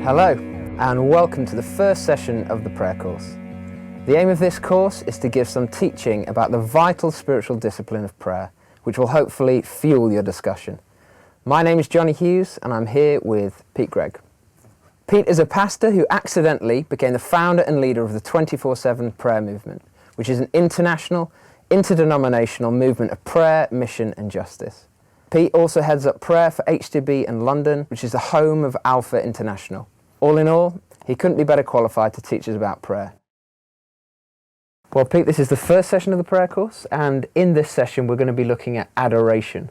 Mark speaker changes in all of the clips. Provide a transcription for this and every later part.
Speaker 1: Hello, and welcome to the first session of the prayer course. The aim of this course is to give some teaching about the vital spiritual discipline of prayer, which will hopefully fuel your discussion. My name is Johnny Hughes, and I'm here with Pete Gregg. Pete is a pastor who accidentally became the founder and leader of the 24/7 prayer movement, which is an international, interdenominational movement of prayer, mission and justice. Pete also heads up prayer for HTB in London, which is the home of Alpha International. All in all, he couldn't be better qualified to teach us about prayer. Well, Pete, this is the first session of the prayer course, and in this session we're going to be looking at adoration.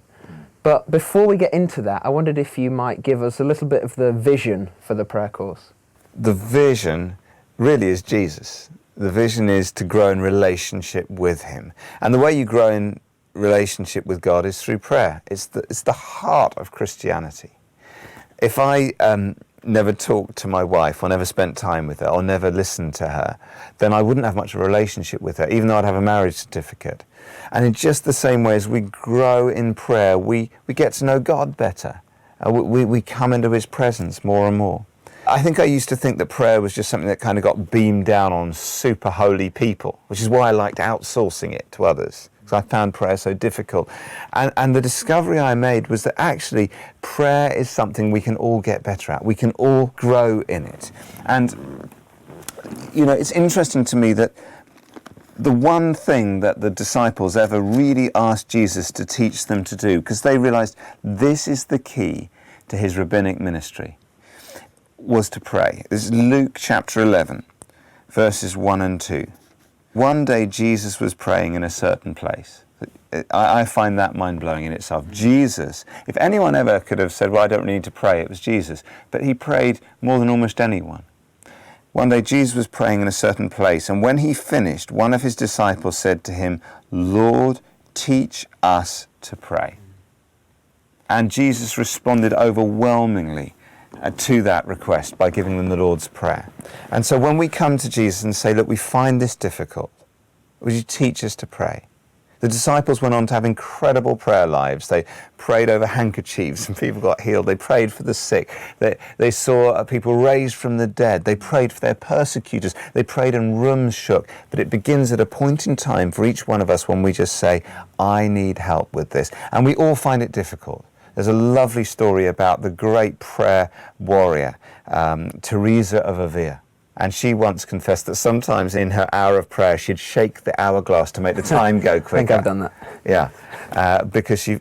Speaker 1: But before we get into that, I wondered if you might give us a little bit of the vision for the prayer course.
Speaker 2: The vision really is Jesus. The vision is to grow in relationship with him. And the way you grow in relationship with God is through prayer. It's the heart of Christianity. If I never talked to my wife, or never spent time with her, or never listened to her, then I wouldn't have much of a relationship with her, even though I'd have a marriage certificate. And in just the same way as we grow in prayer, we get to know God better. We come into his presence more and more. I think I used to think that prayer was just something that kind of got beamed down on super holy people, which is why I liked outsourcing it to others, because I found prayer so difficult. And the discovery I made was that actually prayer is something we can all get better at. We can all grow in it. And, you know, it's interesting to me that the one thing that the disciples ever really asked Jesus to teach them to do, because they realized this is the key to his rabbinic ministry, was to pray. This is Luke chapter 11, verses 1 and 2. One day Jesus was praying in a certain place. I find that mind-blowing in itself. Jesus, if anyone ever could have said, well, I don't need to pray, it was Jesus. But he prayed more than almost anyone. One day Jesus was praying in a certain place, and when he finished, one of his disciples said to him, Lord, teach us to pray. And Jesus responded overwhelmingly to that request by giving them the Lord's Prayer. And so when we come to Jesus and say, look, we find this difficult, would you teach us to pray? The disciples went on to have incredible prayer lives. They prayed over handkerchiefs and people got healed. They prayed for the sick. They saw people raised from the dead. They prayed for their persecutors. They prayed and rooms shook. But it begins at a point in time for each one of us when we just say, I need help with this. And we all find it difficult. There's a lovely story about the great prayer warrior, Teresa of Avila. And she once confessed that sometimes in her hour of prayer, she'd shake the hourglass to make the time go quicker.
Speaker 1: I think I've done that.
Speaker 2: Yeah, because she,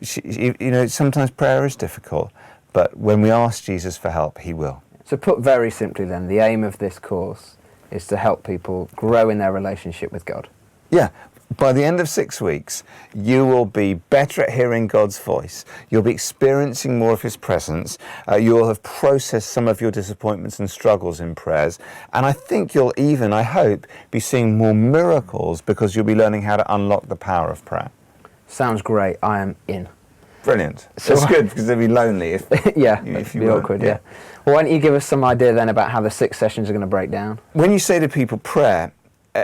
Speaker 2: you know, sometimes prayer is difficult, but when we ask Jesus for help, he will.
Speaker 1: So put very simply then, the aim of this course is to help people grow in their relationship with God.
Speaker 2: Yeah. By the end of 6 weeks, you will be better at hearing God's voice. You'll be experiencing more of his presence. You'll have processed some of your disappointments and struggles in prayers. And I think you'll even, I hope, be seeing more miracles because you'll be learning how to unlock the power of prayer.
Speaker 1: Sounds great. I am in.
Speaker 2: Brilliant. So it's good because it'd be lonely if
Speaker 1: yeah,
Speaker 2: if
Speaker 1: it'd be awkward, yeah. Well, why don't you give us some idea then about how the 6 sessions are going to break down?
Speaker 2: When you say to people prayer,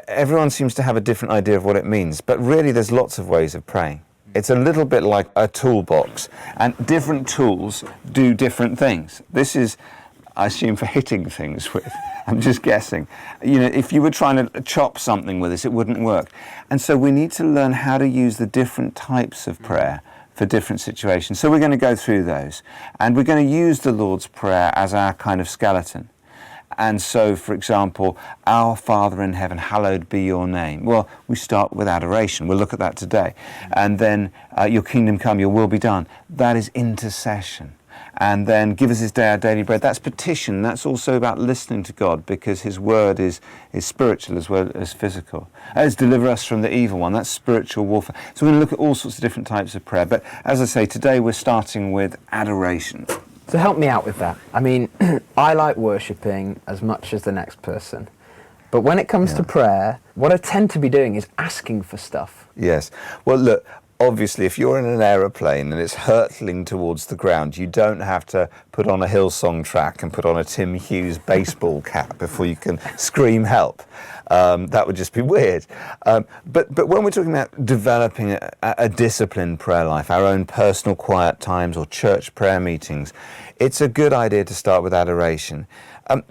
Speaker 2: everyone seems to have a different idea of what it means, but really there's lots of ways of praying. It's a little bit like a toolbox, and different tools do different things. This is, I assume, for hitting things with. I'm just guessing. You know, if you were trying to chop something with this, it wouldn't work. And so we need to learn how to use the different types of prayer for different situations. So we're going to go through those, and we're going to use the Lord's Prayer as our kind of skeleton. And so, for example, our Father in heaven, hallowed be your name. Well, we start with adoration. We'll look at that today. And then, your kingdom come, your will be done. That is intercession. And then, give us this day our daily bread. That's petition. That's also about listening to God, because his word is spiritual as well as physical. As deliver us from the evil one. That's spiritual warfare. So we're going to look at all sorts of different types of prayer. But as I say, today we're starting with adoration.
Speaker 1: So help me out with that. I mean, I like worshipping as much as the next person. But when it comes to prayer, what I tend to be doing is asking for stuff.
Speaker 2: Yes. Well, look, obviously, if you're in an aeroplane and it's hurtling towards the ground, you don't have to put on a Hillsong track and put on a Tim Hughes baseball cap before you can scream help. That would just be weird. But when we're talking about developing a disciplined prayer life, our own personal quiet times or church prayer meetings, it's a good idea to start with adoration.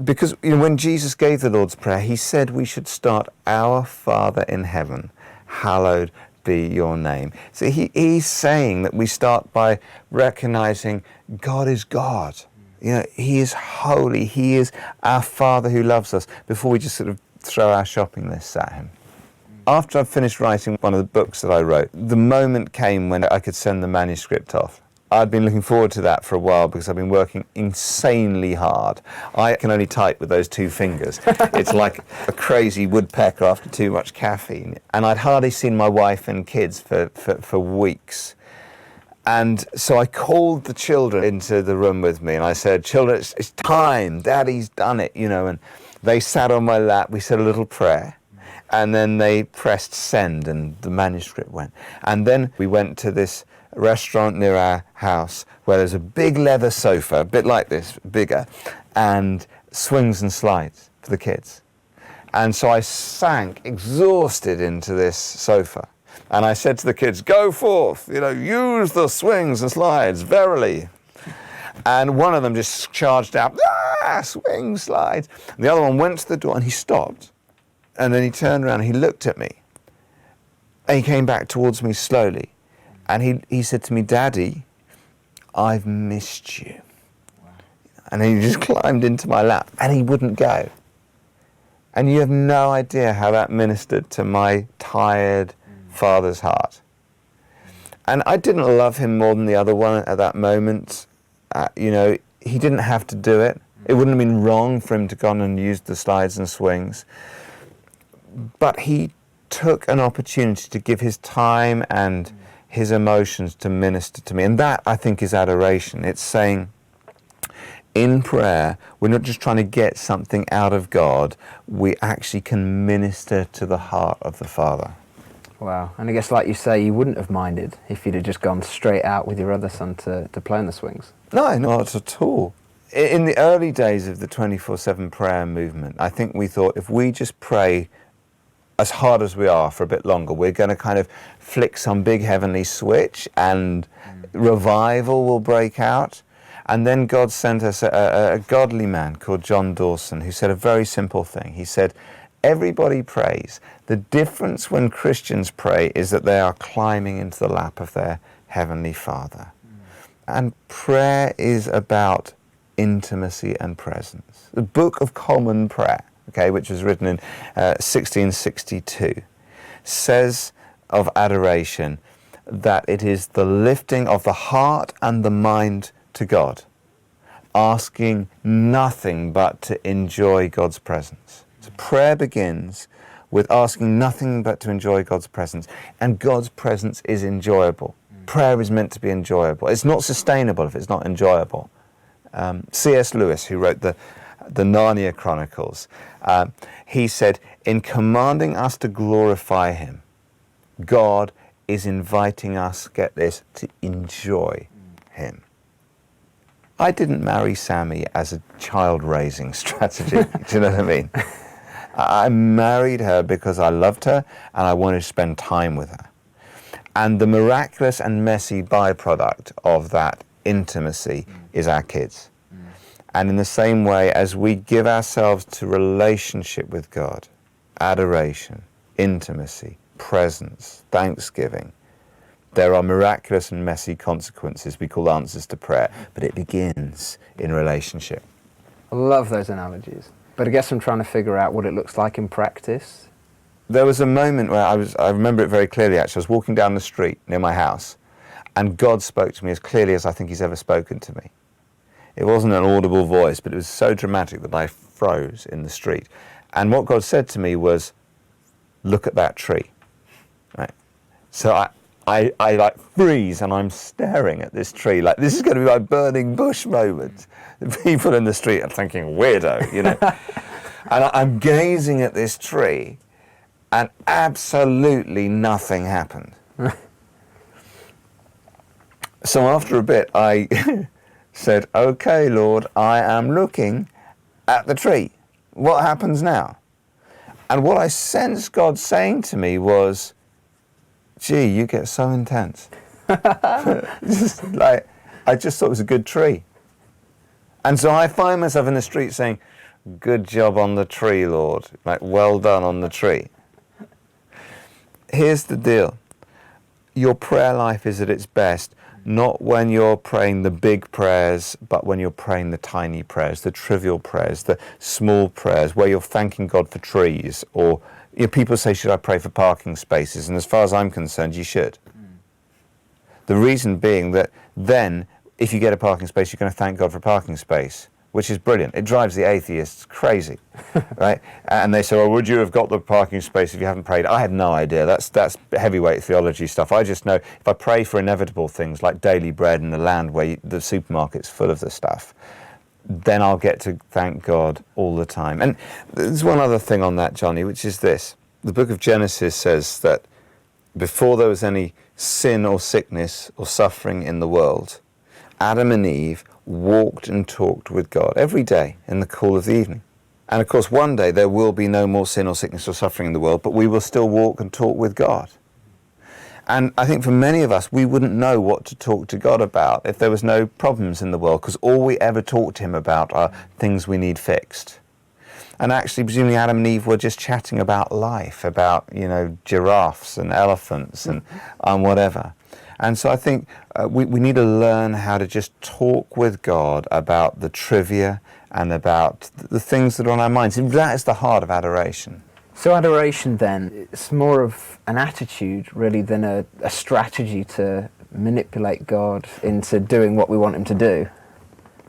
Speaker 2: Because when Jesus gave the Lord's Prayer, he said we should start, Our Father in heaven, hallowed be your name. So he's saying that we start by recognizing God is God. He is holy. He is our Father who loves us, before we just sort of throw our shopping lists at him. After I finished writing one of the books that I wrote, the moment came when I could send the manuscript off. I'd been looking forward to that for a while because I've been working insanely hard. I can only type with those two fingers. It's like a crazy woodpecker after too much caffeine. And I'd hardly seen my wife and kids for weeks. And so I called the children into the room with me and I said, children, it's time, Daddy's done it, and they sat on my lap, we said a little prayer, and then they pressed send and the manuscript went. And then we went to this restaurant near our house where there's a big leather sofa, a bit like this, bigger, and swings and slides for the kids. And so I sank exhausted into this sofa. And I said to the kids, go forth, use the swings and slides, verily. And one of them just charged out, swing, slides. And the other one went to the door and he stopped. And then he turned around and he looked at me. And he came back towards me slowly. And he said to me, Daddy, I've missed you. Wow. And then he just climbed into my lap and he wouldn't go. And you have no idea how that ministered to my tired father's heart. And I didn't love him more than the other one at that moment. He didn't have to do it. It wouldn't have been wrong for him to go on and use the slides and swings. But he took an opportunity to give his time and his emotions to minister to me. And that, I think, is adoration. It's saying, in prayer, we're not just trying to get something out of God, we actually can minister to the heart of the Father.
Speaker 1: Wow. And I guess, like you say, you wouldn't have minded if you'd have just gone straight out with your other son to play on the swings.
Speaker 2: No, not at all. In the early days of the 24/7 prayer movement, I think we thought if we just pray as hard as we are for a bit longer, we're going to kind of flick some big heavenly switch and revival will break out. And then God sent us a godly man called John Dawson who said a very simple thing. He said, everybody prays. The difference when Christians pray is that they are climbing into the lap of their Heavenly Father. And prayer is about intimacy and presence. The Book of Common Prayer, which was written in 1662, says of adoration that it is the lifting of the heart and the mind to God, asking nothing but to enjoy God's presence. So prayer begins with asking nothing but to enjoy God's presence, and God's presence is enjoyable. Prayer is meant to be enjoyable. It's not sustainable if it's not enjoyable. C.S. Lewis, who wrote the Narnia Chronicles, he said, in commanding us to glorify him, God is inviting us, get this, to enjoy him. I didn't marry Sammy as a child-raising strategy. Do you know what I mean? I married her because I loved her and I wanted to spend time with her. And the miraculous and messy byproduct of that intimacy is our kids. And in the same way, as we give ourselves to relationship with God, adoration, intimacy, presence, thanksgiving, there are miraculous and messy consequences we call answers to prayer, but it begins in relationship.
Speaker 1: I love those analogies, but I guess I'm trying to figure out what it looks like in practice.
Speaker 2: There was a moment where I remember it very clearly actually, I was walking down the street near my house and God spoke to me as clearly as I think he's ever spoken to me. It wasn't an audible voice, but it was so dramatic that I froze in the street. And what God said to me was, look at that tree. Right? So I like freeze and I'm staring at this tree like this is going to be my burning bush moment. The people in the street are thinking, weirdo, And I'm gazing at this tree and absolutely nothing happened. So after a bit I said, okay, Lord, I am looking at the tree. What happens now? And what I sensed God saying to me was, gee, you get so intense. Just like, I just thought it was a good tree. And so I find myself in the street saying, good job on the tree, Lord. Like, well done on the tree. Here's the deal. Your prayer life is at its best, not when you're praying the big prayers, but when you're praying the tiny prayers, the trivial prayers, the small prayers, where you're thanking God for trees. Or people say, should I pray for parking spaces? And as far as I'm concerned, you should. The reason being that then, if you get a parking space, you're going to thank God for a parking space, which is brilliant. It drives the atheists crazy, right? And they say, well, would you have got the parking space if you haven't prayed? I had no idea. That's heavyweight theology stuff. I just know if I pray for inevitable things like daily bread and the land where the supermarket's full of the stuff, then I'll get to thank God all the time. And there's one other thing on that, Johnny, which is this. The book of Genesis says that before there was any sin or sickness or suffering in the world, Adam and Eve walked and talked with God every day in the cool of the evening. And of course, one day there will be no more sin or sickness or suffering in the world, but we will still walk and talk with God. And I think for many of us, we wouldn't know what to talk to God about if there was no problems in the world, because all we ever talk to him about are things we need fixed. And actually, presumably Adam and Eve were just chatting about life, about, giraffes and elephants and whatever. And so I think we need to learn how to just talk with God about the trivia and about the things that are on our minds. And that is the heart of adoration.
Speaker 1: So adoration then, it's more of an attitude really than a strategy to manipulate God into doing what we want him to do.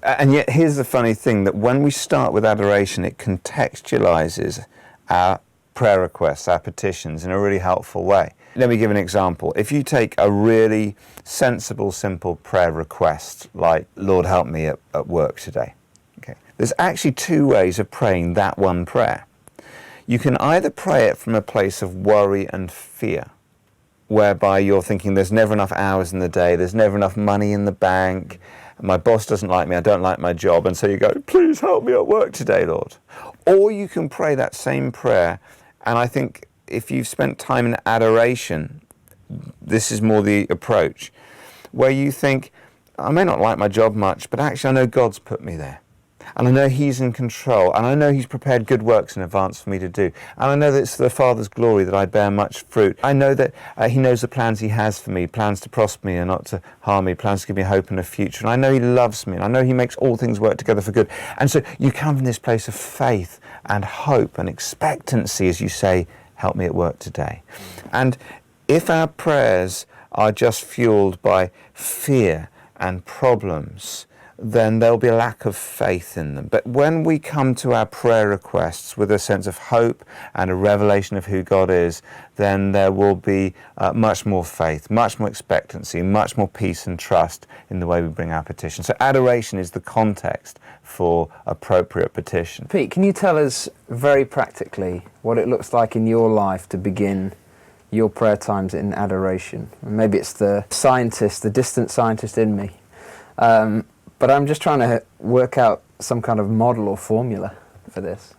Speaker 2: And yet here's the funny thing, that when we start with adoration, it contextualizes our prayer requests, our petitions in a really helpful way. Let me give an example. If you take a really sensible, simple prayer request, like, Lord, help me at work today. Okay. There's actually two ways of praying that one prayer. You can either pray it from a place of worry and fear, whereby you're thinking there's never enough hours in the day, there's never enough money in the bank, my boss doesn't like me, I don't like my job, and so you go, please help me at work today, Lord. Or you can pray that same prayer, and I think if you've spent time in adoration, this is more the approach, where you think, I may not like my job much, but actually I know God's put me there. And I know he's in control, and I know he's prepared good works in advance for me to do. And I know that it's for the Father's glory that I bear much fruit. I know that he knows the plans he has for me, plans to prosper me and not to harm me, plans to give me hope and a future. And I know he loves me, and I know he makes all things work together for good. And so you come from this place of faith and hope and expectancy as you say, help me at work today. And if our prayers are just fueled by fear and problems, then there'll be a lack of faith in them. But when we come to our prayer requests with a sense of hope and a revelation of who God is, then there will be much more faith, much more expectancy, much more peace and trust in the way we bring our petition. So adoration is the context for appropriate petition.
Speaker 1: Pete, can you tell us very practically what it looks like in your life to begin your prayer times in adoration? Maybe it's the scientist, the distant scientist in me. But I'm just trying to work out some kind of model or formula for this.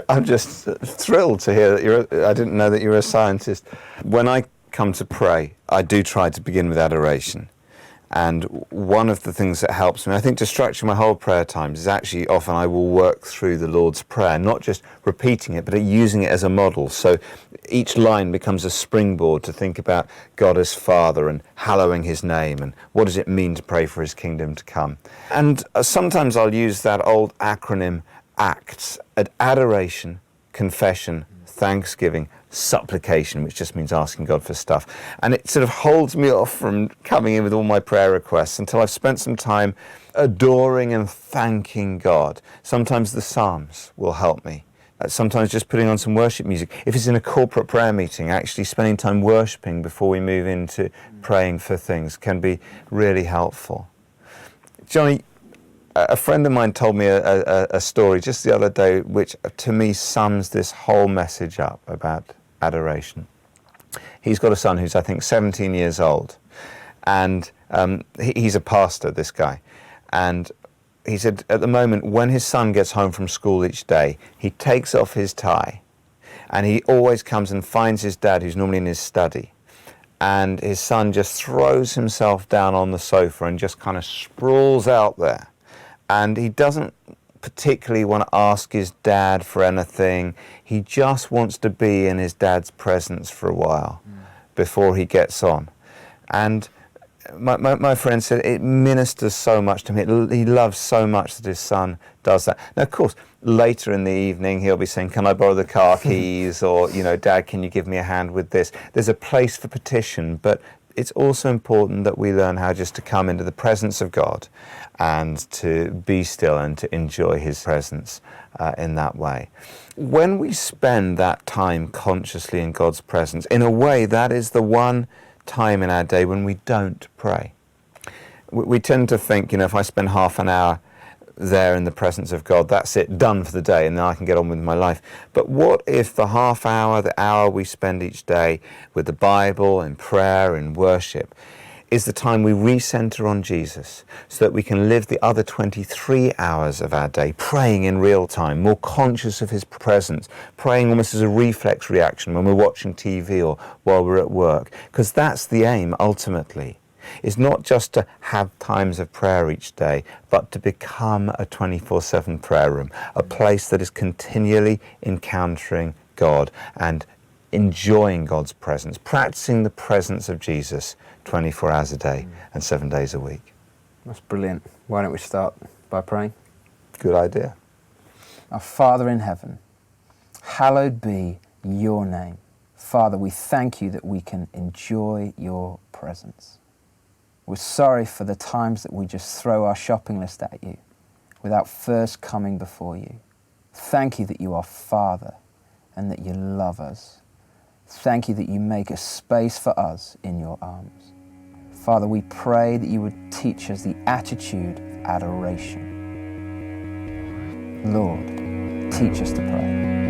Speaker 2: I'm just thrilled to hear that I didn't know that you were a scientist. When I come to pray, I do try to begin with adoration. And one of the things that helps me, I think, to structure my whole prayer times is actually often I will work through the Lord's Prayer, not just repeating it, but using it as a model. So each line becomes a springboard to think about God as Father and hallowing his name and what does it mean to pray for his kingdom to come. And sometimes I'll use that old acronym ACTS, adoration, confession, thanksgiving, supplication, which just means asking God for stuff. And it sort of holds me off from coming in with all my prayer requests until I've spent some time adoring and thanking God. Sometimes the Psalms will help me. Sometimes just putting on some worship music. If it's in a corporate prayer meeting, actually spending time worshipping before we move into praying for things can be really helpful. Johnny, a friend of mine told me a story just the other day which to me sums this whole message up about adoration. He's got a son who's I think 17 years old, and he's a pastor, this guy, and he said at the moment when his son gets home from school each day, he takes off his tie and he always comes and finds his dad, who's normally in his study, and his son just throws himself down on the sofa and just kind of sprawls out there. And he doesn't particularly want to ask his dad for anything. He just wants to be in his dad's presence for a while before he gets on. And my friend said it ministers so much to him. He loves so much that his son does that. Now, of course, later in the evening, he'll be saying, can I borrow the car keys? Or, you know, Dad, can you give me a hand with this? There's a place for petition, but it's also important that we learn how just to come into the presence of God and to be still and to enjoy his presence in that way. When we spend that time consciously in God's presence, in a way, that is the one time in our day when we don't pray. We tend to think, you know, if I spend half an hour there in the presence of God, that's it, done for the day, and then I can get on with my life. But what if the half hour, the hour we spend each day with the Bible, in prayer, in worship, is the time we recenter on Jesus, so that we can live the other 23 hours of our day praying in real time, more conscious of his presence, praying almost as a reflex reaction when we're watching TV or while we're at work. Because that's the aim, ultimately, is not just to have times of prayer each day, but to become a 24/7 prayer room, a place that is continually encountering God and enjoying God's presence, practicing the presence of Jesus 24 hours a day and 7 days a week.
Speaker 1: That's brilliant. Why don't we start by praying?
Speaker 2: Good idea.
Speaker 1: Our Father in heaven, hallowed be your name. Father, we thank you that we can enjoy your presence. We're sorry for the times that we just throw our shopping list at you without first coming before you. Thank you that you are Father and that you love us. Thank you that you make a space for us in your arms. Father, we pray that you would teach us the attitude of adoration. Lord, teach us to pray.